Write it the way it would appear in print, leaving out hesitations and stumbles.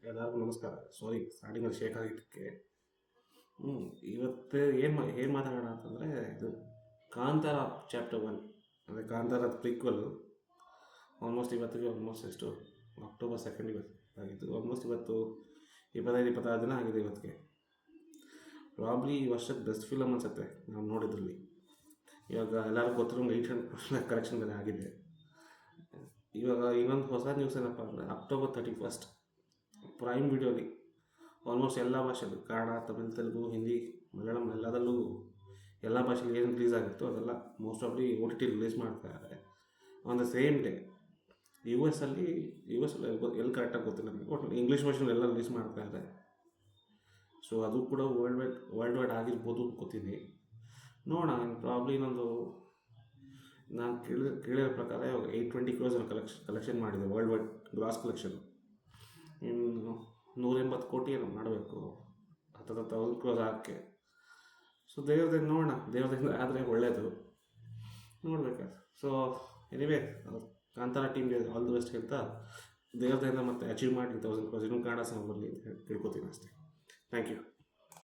ಎಲ್ಲರಿಗೂ ನಮಸ್ಕಾರ. ಸಾರಿ ಸ್ಟಾರ್ಟಿಂಗಲ್ಲಿ ಶೇಕ್ ಆಗಿದ್ದಕ್ಕೆ. ಇವತ್ತು ಏನು ಮಾತಾಡೋಣ ಅಂತಂದರೆ, ಇದು ಕಾಂತಾರ ಚಾಪ್ಟರ್ 1 ಅಂದರೆ ಕಾಂತಾರದ ಪ್ರಿಕ್ವಲ್. ಇವತ್ತಿಗೆ ಎಷ್ಟು ಅಕ್ಟೋಬರ್ 2 ಇವತ್ತು ಆಗಿತ್ತು. ಇವತ್ತು 25-26 ದಿನ ಆಗಿದೆ ಇವತ್ತಿಗೆ. ಪ್ರಾಬ್ಲಿ ಈ ವರ್ಷದ ಬೆಸ್ಟ್ ಫಿಲಮ್ ಅನಿಸುತ್ತೆ ನಾವು ನೋಡಿದ್ರಲ್ಲಿ. ಇವಾಗ ಎಲ್ಲರಿಗೂ ಗೊತ್ತಿರೋ 800 ಕಲೆಕ್ಷನ್ ಬೇರೆ ಆಗಿದೆ. ಇವಾಗ ಇನ್ನೊಂದು ಹೊಸ ನ್ಯೂಸ್ ಏನಪ್ಪ ಅಂದರೆ, ಅಕ್ಟೋಬರ್ 31 ಪ್ರೈಮ್ ವಿಡಿಯೋಲಿ ಆಲ್ಮೋಸ್ಟ್ ಎಲ್ಲ ಭಾಷೆಗಳು, ಕನ್ನಡ, ತಮಿಳ್, ತೆಲುಗು, ಹಿಂದಿ, ಮಲಯಾಳಂ ಎಲ್ಲದರಲ್ಲೂ ಎಲ್ಲ ಭಾಷೆಗಳು ಏನು ರಿಲೀಸ್ ಆಗಿತ್ತು ಅದೆಲ್ಲ ಮೋಸ್ಟ್ ಆಫ್ಲಿ OTT ರಿಲೀಸ್ ಮಾಡ್ತಾ ಇದ್ದಾರೆ on the same day. U S ಅಲ್ಲಿ ಎಲ್ಲಿ ಕರೆಕ್ಟಾಗಿ ಗೊತ್ತಿಲ್ಲ ನನಗೆ, ಒಟ್ಟು ಇಂಗ್ಲೀಷ್ ವರ್ಷನ್ ಎಲ್ಲ ರಿಲೀಸ್ ಮಾಡ್ತಾ ಇದ್ದಾರೆ. ಸೊ ಅದು ಕೂಡ ವರ್ಲ್ಡ್ ವೈಡ್ ಆಗಿರ್ಬೋದು ಗೊತ್ತಿದೆ. ನೋಡೋಣ. ಪ್ರಾಬ್ಲಿ ಇನ್ನೊಂದು ನಾನು ಕೇಳಿರೋ ಪ್ರಕಾರ ಇವಾಗ 820 crores ಕಲೆಕ್ಷನ್ ಮಾಡಿದೆ ವರ್ಲ್ಡ್ ವೈಡ್ ಗ್ರಾಸ್ ಕಲೆಕ್ಷನ್. ಇನ್ನು 180 ಕೋಟಿ ಏನೋ ಮಾಡಬೇಕು, 10,000 crores ಹಾಕಿ. ಸೊ ದೇವ್ರದಿಂದ ನೋಡೋಣ, ದೇವ್ರದಿಂದ ಆದರೆ ಒಳ್ಳೆಯದು, ನೋಡ್ಬೇಕಾದ್ರೆ. ಸೊ ಎನಿವೇ, ಕಾಂತಾರ ಟೀಮ್ಗೆ ಆಲ್ ದಿ ಬೆಸ್ಟ್ ಹೇಳ್ತಾ, ದೇವ್ರದಿಂದ ಮತ್ತೆ ಅಚೀವ್ ಮಾಡಿ 1000 crores ಇನ್ನೂ ಕನ್ನಡ ಸಿನಿಮಾ ಬರಲಿ ಅಂತ ಕೇಳ್ಕೊತೀನಿ ಅಷ್ಟೇ. Thank you.